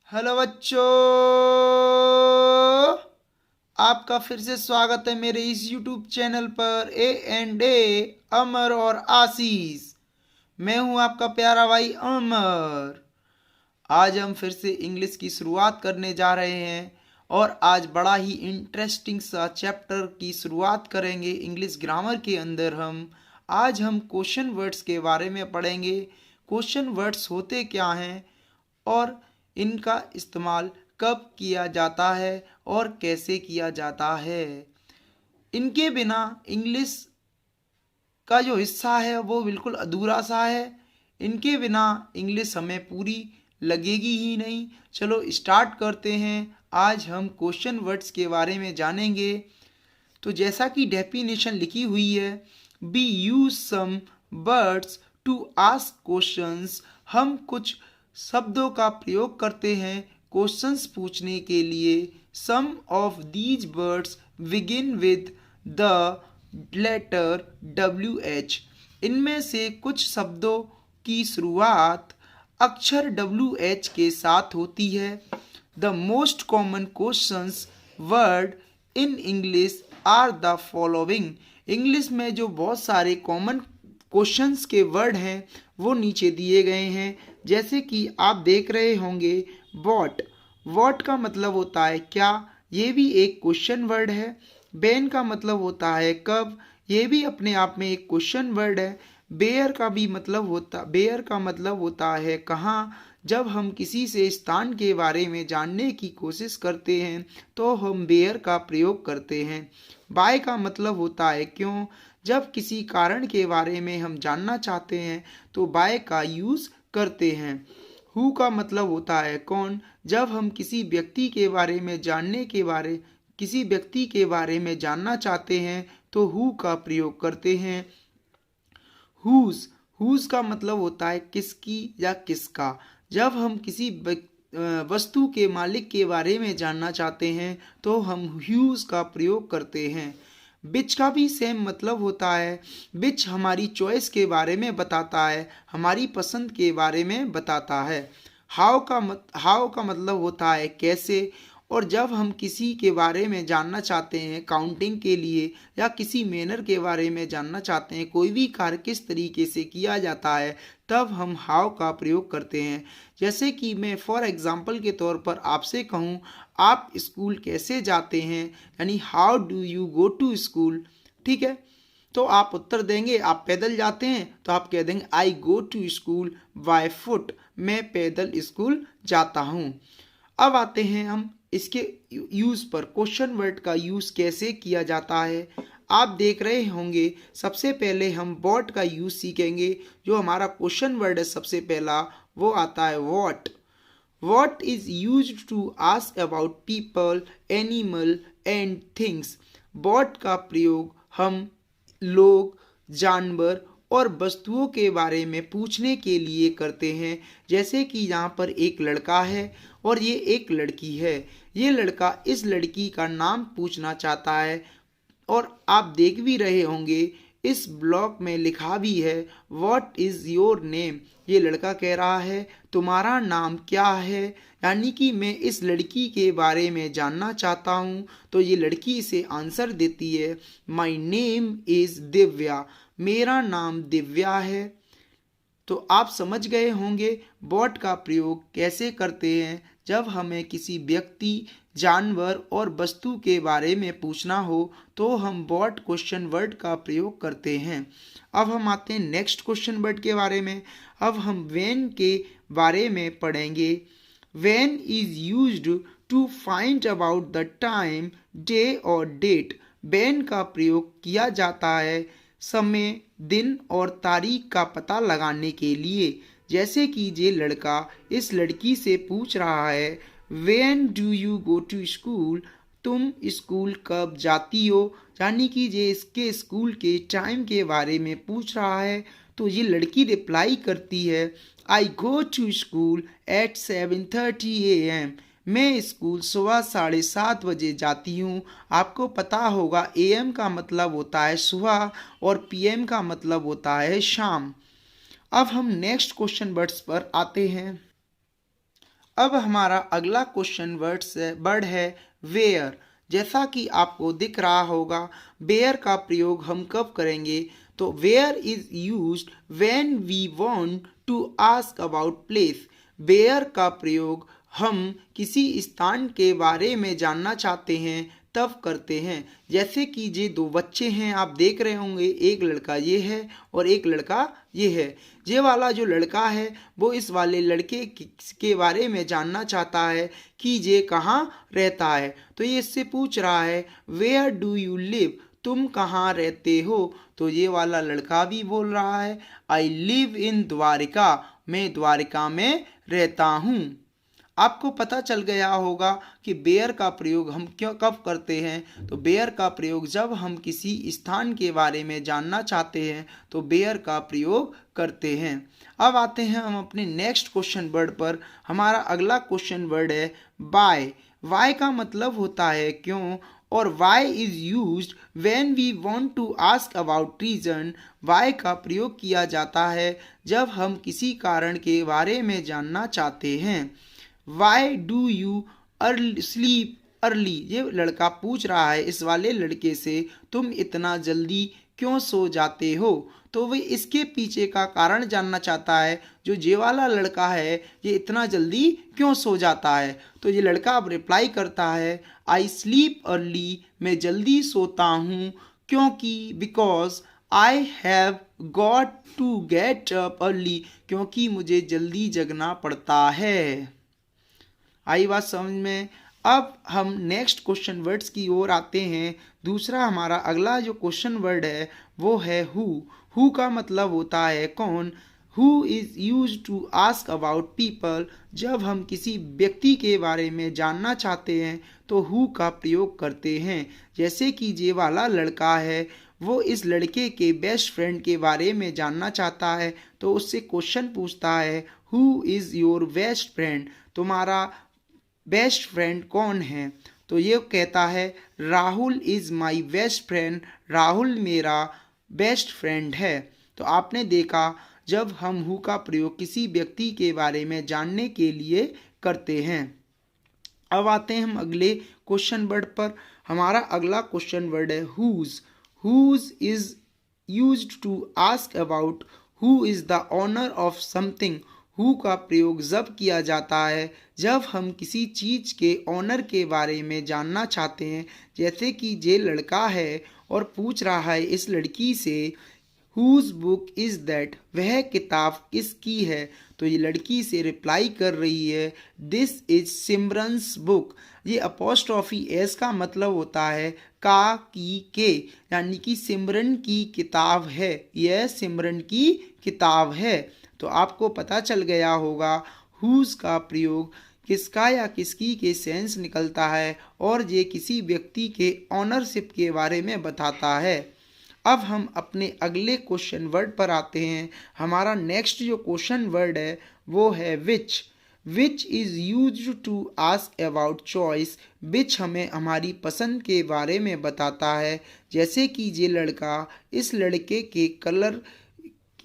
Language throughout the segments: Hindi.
हेलो बच्चों, आपका फिर से स्वागत है मेरे इस यूट्यूब चैनल पर A&A अमर और आशीष। मैं हूं आपका प्यारा भाई अमर। आज हम फिर से इंग्लिश की शुरुआत करने जा रहे हैं और आज बड़ा ही इंटरेस्टिंग सा चैप्टर की शुरुआत करेंगे इंग्लिश ग्रामर के अंदर। आज हम क्वेश्चन वर्ड्स के बारे में पढ़ेंगे। क्वेश्चन वर्ड्स होते क्या हैं और इनका इस्तेमाल कब किया जाता है और कैसे किया जाता है। इनके बिना इंग्लिश का जो हिस्सा है वो बिल्कुल अधूरा सा है। इनके बिना इंग्लिश हमें पूरी लगेगी ही नहीं। चलो स्टार्ट करते हैं। आज हम क्वेश्चन वर्ड्स के बारे में जानेंगे। तो जैसा कि डेफिनेशन लिखी हुई है, we use some words to ask questions. हम कुछ शब्दों का प्रयोग करते हैं क्वेश्चंस पूछने के लिए। Some of these words begin with the letter WH। इनमें से कुछ शब्दों की शुरुआत अक्षर WH के साथ होती है। The most common questions word in English are the following. English में जो बहुत सारे कॉमन क्वेश्चंस के वर्ड हैं वो नीचे दिए गए हैं। जैसे कि आप देख रहे होंगे वॉट। वॉट का मतलब होता है क्या, ये भी एक क्वेश्चन वर्ड है। बेन का मतलब होता है कब, ये भी अपने आप में एक क्वेश्चन वर्ड है। बेयर का मतलब होता है कहाँ। जब हम किसी से स्थान के बारे में जानने की कोशिश करते हैं तो हम बेयर का प्रयोग करते हैं। बाय का मतलब होता है क्यों। जब किसी कारण के बारे में हम जानना चाहते हैं तो बाय का यूज़ करते हैं। हु का मतलब होता है कौन। जब हम किसी व्यक्ति के बारे में जानना चाहते हैं तो हु का प्रयोग करते हैं। हुज का मतलब होता है किसकी या किसका। जब हम किसी वस्तु के मालिक के बारे में जानना चाहते हैं तो हम हुज का प्रयोग करते हैं। बिच का भी सेम मतलब होता है। बिच हमारी चॉइस के बारे में बताता है, हमारी पसंद के बारे में बताता है। हाउ का मतलब होता है कैसे। और जब हम किसी के बारे में जानना चाहते हैं काउंटिंग के लिए या किसी मैनर के बारे में जानना चाहते हैं कोई भी कार्य किस तरीके से किया जाता है तब हम हाउ का प्रयोग करते हैं। जैसे कि मैं फॉर एग्जांपल के तौर पर आपसे कहूँ आप स्कूल कैसे जाते हैं, यानी how do you go to school. ठीक है, तो आप उत्तर देंगे आप पैदल जाते हैं तो आप कह देंगे I go to school by foot. मैं पैदल स्कूल जाता हूँ। अब आते हैं हम इसके यूज़ पर। क्वेश्चन वर्ड का यूज़ कैसे किया जाता है आप देख रहे होंगे। सबसे पहले हम वॉट का यूज़ सीखेंगे। जो हमारा क्वेश्चन वर्ड है सबसे पहला वो आता है what. What is used to ask about people, animal and things. What का प्रयोग हम लोग, जानवर और वस्तुओं के बारे में पूछने के लिए करते हैं। जैसे कि यहाँ पर एक लड़का है और ये एक लड़की है। ये लड़का इस लड़की का नाम पूछना चाहता है और आप देख भी रहे होंगे इस ब्लॉक में लिखा भी है व्हाट इज़ योर नेम। ये लड़का कह रहा है तुम्हारा नाम क्या है, यानी कि मैं इस लड़की के बारे में जानना चाहता हूँ। तो ये लड़की इसे आंसर देती है माई नेम इज़ दिव्या। मेरा नाम दिव्या है। तो आप समझ गए होंगे बॉट का प्रयोग कैसे करते हैं जब हमें किसी व्यक्ति, जानवर और वस्तु के बारे में पूछना हो तो हम बॉट क्वेश्चन वर्ड का प्रयोग करते हैं। अब हम आते हैं नेक्स्ट क्वेश्चन वर्ड के बारे में। अब हम व्हेन के बारे में पढ़ेंगे। When is used to find about the time, day और डेट। व्हेन का प्रयोग किया जाता है समय, दिन और तारीख का पता लगाने के लिए। जैसे कि ये लड़का इस लड़की से पूछ रहा है when do you go to school. तुम स्कूल कब जाती हो, यानी कि ये इसके स्कूल के टाइम के बारे में पूछ रहा है। तो ये लड़की रिप्लाई करती है I go to school at 7:30 AM। मैं स्कूल सुबह 7:30 जाती हूँ। आपको पता होगा AM का मतलब होता है सुबह और PM का मतलब होता है शाम। अब हम नेक्स्ट क्वेश्चन वर्ड्स पर आते हैं। अब हमारा अगला क्वेश्चन वर्ड है वेयर। जैसा कि आपको दिख रहा होगा, वेयर का प्रयोग हम कब करेंगे? तो where is used when we want to ask about place. Where का प्रयोग हम किसी स्थान के बारे में जानना चाहते हैं तब करते हैं। जैसे कि ये दो बच्चे हैं, आप देख रहे होंगे, एक लड़का ये है और एक लड़का ये है। ये वाला जो लड़का है वो इस वाले लड़के के बारे में जानना चाहता है कि ये कहाँ रहता है। तो ये इससे पूछ रहा है वेयर डू यू लिव, तुम कहाँ रहते हो? तो ये वाला लड़का भी बोल रहा है आई लिव इन द्वारिका, मैं द्वारिका में रहता हूँ। आपको पता चल गया होगा कि बेयर का प्रयोग हम कब करते हैं? तो बेयर का प्रयोग जब हम किसी स्थान के बारे में जानना चाहते हैं तो बेयर का प्रयोग करते हैं। अब आते हैं हम अपने नेक्स्ट क्वेश्चन वर्ड पर। हमारा अगला क्वेश्चन वर्ड है बाय। वाई का मतलब होता है क्यों, और why is used when we want to ask about reason. Why का प्रयोग किया जाता है जब हम किसी कारण के बारे में जानना चाहते हैं। Why do you sleep early, ये लड़का पूछ रहा है इस वाले लड़के से तुम इतना जल्दी क्यों सो जाते हो? तो वह इसके पीछे का कारण जानना चाहता है। जो ये वाला लड़का है ये इतना जल्दी क्यों सो जाता है? तो ये लड़का अब रिप्लाई करता है आई स्लीप अर्ली, मैं जल्दी सोता हूँ क्योंकि because I have got to get up early, क्योंकि मुझे जल्दी जगना पड़ता है। आई बात समझ में? अब हम नेक्स्ट क्वेश्चन वर्ड्स की ओर आते हैं। दूसरा हमारा अगला जो क्वेश्चन वर्ड है वो है हु। हु का मतलब होता है कौन। Who is use to ask about people. जब हम किसी व्यक्ति के बारे में जानना चाहते हैं तो हु का प्रयोग करते हैं। जैसे कि ये वाला लड़का है वो इस लड़के के बेस्ट फ्रेंड के बारे में जानना चाहता है तो उससे क्वेश्चन पूछता है who is your best friend, तुम्हारा बेस्ट फ्रेंड कौन है? तो ये कहता है Rahul is my best friend, Rahul मेरा बेस्ट फ्रेंड है। तो आपने देखा जब हम हु का प्रयोग किसी व्यक्ति के बारे में जानने के लिए करते हैं। अब आते हैं हम अगले क्वेश्चन वर्ड पर। हमारा अगला क्वेश्चन वर्ड है whose. Whose is used to ask about who is the owner of something. Who का प्रयोग जब किया जाता है जब हम किसी चीज़ के ऑनर के बारे में जानना चाहते हैं। जैसे कि ये लड़का है और पूछ रहा है इस लड़की से हुज बुक इज़ दैट, वह किताब किसकी है? तो ये लड़की से रिप्लाई कर रही है दिस इज सिमरन्स बुक। ये अपोस्ट्रॉफी एस का मतलब होता है का की के, यानी कि सिमरन की किताब है, यह सिमरन की किताब है। तो आपको पता चल गया होगा हुज का प्रयोग किसका या किसकी के सेंस निकलता है और ये किसी व्यक्ति के ऑनरशिप के बारे में बताता है। अब हम अपने अगले क्वेश्चन वर्ड पर आते हैं। हमारा नेक्स्ट जो क्वेश्चन वर्ड है वो है which. Which is used to ask about choice. Which हमें हमारी पसंद के बारे में बताता है। जैसे कि ये लड़का इस लड़के के कलर,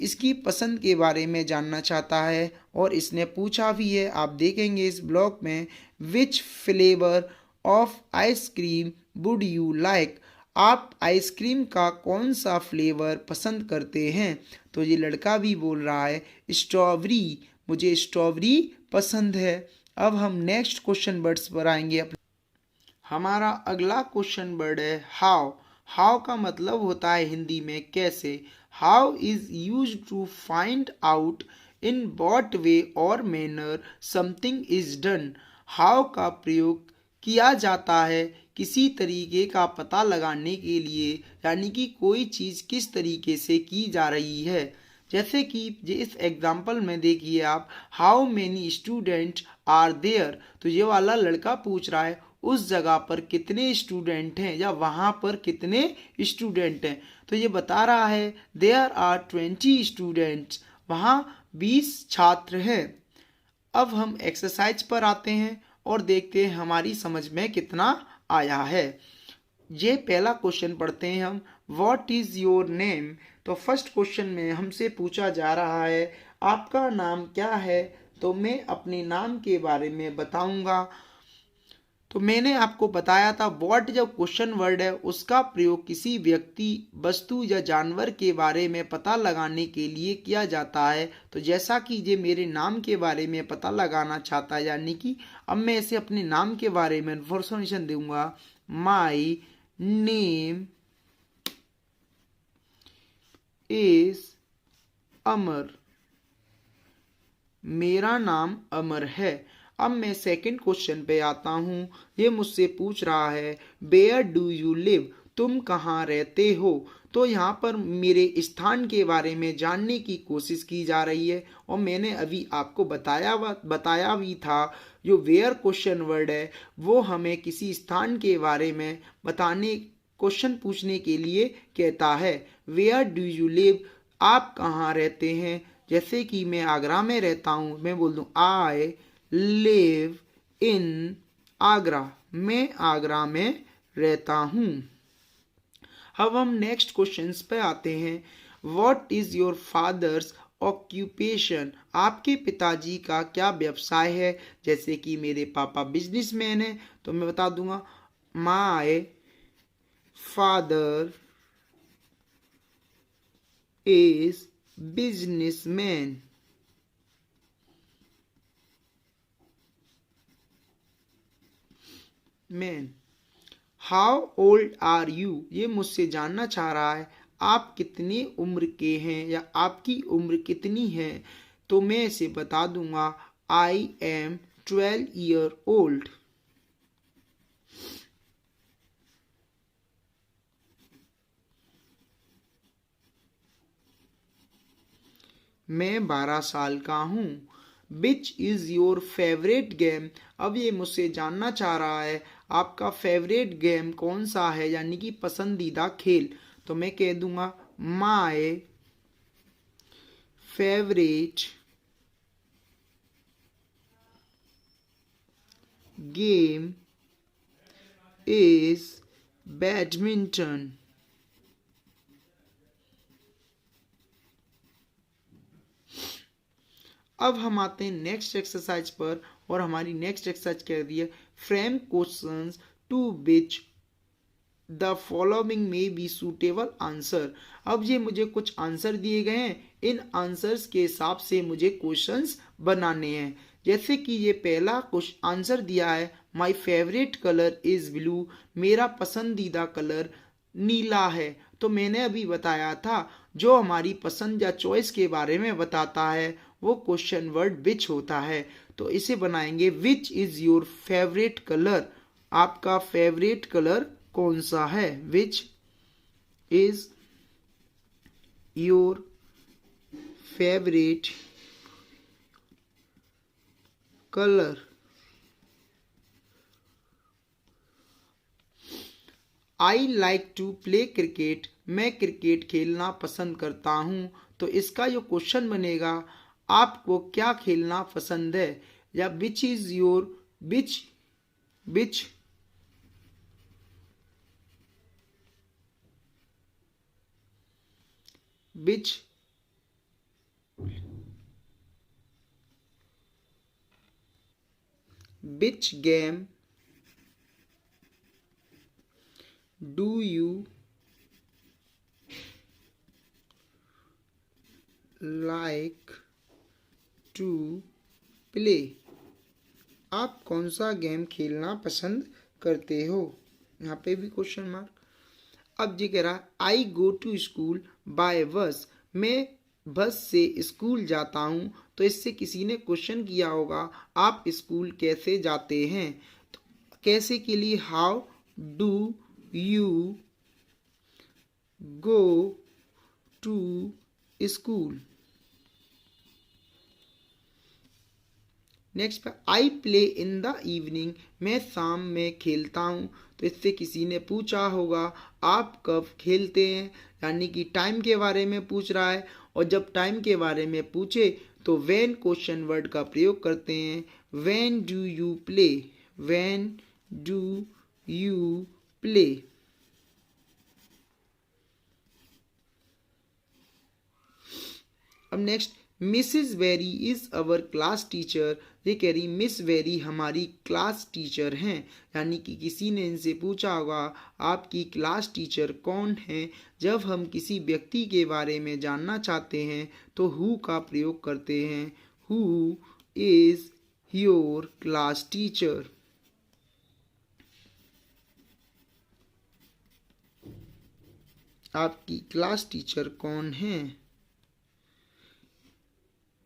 इसकी पसंद के बारे में जानना चाहता है और इसने पूछा भी है, आप देखेंगे इस ब्लॉग में, which flavour of ice cream would you like. आप आइसक्रीम का कौन सा फ्लेवर पसंद करते हैं? तो ये लड़का भी बोल रहा है स्ट्रॉबेरी, मुझे स्ट्रॉबेरी पसंद है। अब हम नेक्स्ट क्वेश्चन वर्ड्स पर आएंगे। हमारा अगला क्वेश्चन वर्ड है हाउ। हाउ का मतलब होता है हिंदी में कैसे। How is use to find out in what way और manner something is done. How का प्रयोग किया जाता है किसी तरीके का पता लगाने के लिए, यानी कि कोई चीज़ किस तरीके से की जा रही है। जैसे कि इस एग्जाम्पल में देखिए आप, how many students are there. तो ये वाला लड़का पूछ रहा है उस जगह पर कितने स्टूडेंट हैं या वहाँ पर कितने स्टूडेंट हैं। तो ये बता रहा है देयर आर 20 स्टूडेंट्स, वहाँ 20 छात्र हैं। अब हम एक्सरसाइज पर आते हैं और देखते हैं हमारी समझ में कितना आया है। ये पहला क्वेश्चन पढ़ते हैं हम, व्हाट इज़ योर नेम। तो फर्स्ट क्वेश्चन में हमसे पूछा जा रहा है आपका नाम क्या है। तो मैं अपने नाम के बारे में बताऊंगा। तो मैंने आपको बताया था व्हाट जो क्वेश्चन वर्ड है उसका प्रयोग किसी व्यक्ति, वस्तु या जानवर के बारे में पता लगाने के लिए किया जाता है। तो जैसा कि ये मेरे नाम के बारे में पता लगाना चाहता है, यानी कि अब मैं इसे अपने नाम के बारे में इन्फॉर्मेशन दूंगा। माई नेम इज अमर, मेरा नाम अमर है। अब मैं सेकंड क्वेश्चन पे आता हूँ। ये मुझसे पूछ रहा है वेयर डू यू लिव, तुम कहाँ रहते हो। तो यहाँ पर मेरे स्थान के बारे में जानने की कोशिश की जा रही है, और मैंने अभी आपको बताया भी था जो वेयर क्वेश्चन वर्ड है वो हमें किसी स्थान के बारे में बताने, क्वेश्चन पूछने के लिए कहता है। वेयर डू यू लिव, आप कहाँ रहते हैं। जैसे कि मैं आगरा में रहता हूँ, मैं बोल दूँ आई लिव इन आगरा, मैं आगरा में रहता हूँ। अब हम नेक्स्ट क्वेश्चंस पे आते हैं। What is your fathers occupation, आपके पिताजी का क्या व्यवसाय है। जैसे कि मेरे पापा बिजनेसमैन है, तो मैं बता दूंगा my father is businessman. Man, how old are you, ये मुझसे जानना चाह रहा है आप कितनी उम्र के हैं या आपकी उम्र कितनी है। तो मैं इसे बता दूंगा आई एम 12 ईयर ओल्ड। मैं 12 साल का हूँ। Which is your favourite game, अब ये मुझसे जानना चाह रहा है आपका फेवरेट गेम कौन सा है, यानी कि पसंदीदा खेल। तो मैं कह दूंगा my favourite game is badminton. अब हम आते हैं नेक्स्ट एक्सरसाइज पर, और हमारी नेक्स्ट एक्सरसाइज कह रही है frame questions to which the following may be suitable answer. अब ये मुझे कुछ आंसर दिए गए हैं, इन आंसर्स के हिसाब से मुझे क्वेश्चंस बनाने हैं। जैसे कि ये पहला क्वेश्चन आंसर दिया है my favourite colour is blue, मेरा पसंदीदा कलर नीला है। तो मैंने अभी बताया था जो हमारी पसंद या चॉइस के बारे में बताता है वो क्वेश्चन वर्ड विच होता है। तो इसे बनाएंगे which is your favourite colour, आपका फेवरेट कलर कौन सा है। Which is your favourite colour. I like to play cricket, मैं क्रिकेट खेलना पसंद करता हूँ। तो इसका जो क्वेश्चन बनेगा आपको क्या खेलना पसंद है, या which is your which which which which game do you like to play, आप कौन सा गेम खेलना पसंद करते हो। यहाँ पे भी क्वेश्चन मार्क। अब ये कह रहा है I go to school bye बस, मैं बस से स्कूल जाता हूँ। तो इससे किसी ने क्वेश्चन किया होगा आप स्कूल कैसे जाते हैं। तो कैसे के लिए how do you go to school. Next पे I play in the evening, मैं शाम में खेलता हूँ। तो इससे किसी ने पूछा होगा आप कब खेलते हैं, यानी कि टाइम के बारे में पूछ रहा है। और जब टाइम के बारे में पूछे तो व्हेन क्वेश्चन वर्ड का प्रयोग करते हैं। When do you play, when do you play. अब next Mrs Very is our class teacher. ये कह रही मिस वेरी हमारी क्लास टीचर हैं, यानी कि किसी ने इनसे पूछा होगा आपकी क्लास टीचर कौन है। जब हम किसी व्यक्ति के बारे में जानना चाहते हैं तो हु का प्रयोग करते हैं। Who is your class teacher. आपकी क्लास टीचर कौन है।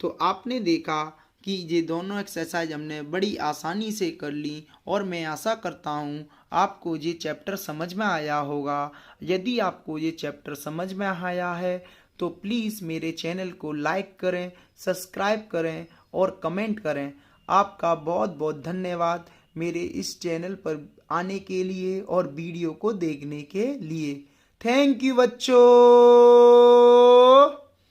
तो आपने देखा कि ये दोनों एक्सरसाइज हमने बड़ी आसानी से कर ली और मैं आशा करता हूँ आपको ये चैप्टर समझ में आया होगा। यदि आपको ये चैप्टर समझ में आया है तो प्लीज़ मेरे चैनल को लाइक करें, सब्सक्राइब करें और कमेंट करें। आपका बहुत बहुत धन्यवाद मेरे इस चैनल पर आने के लिए और वीडियो को देखने के लिए। थैंक यू बच्चों।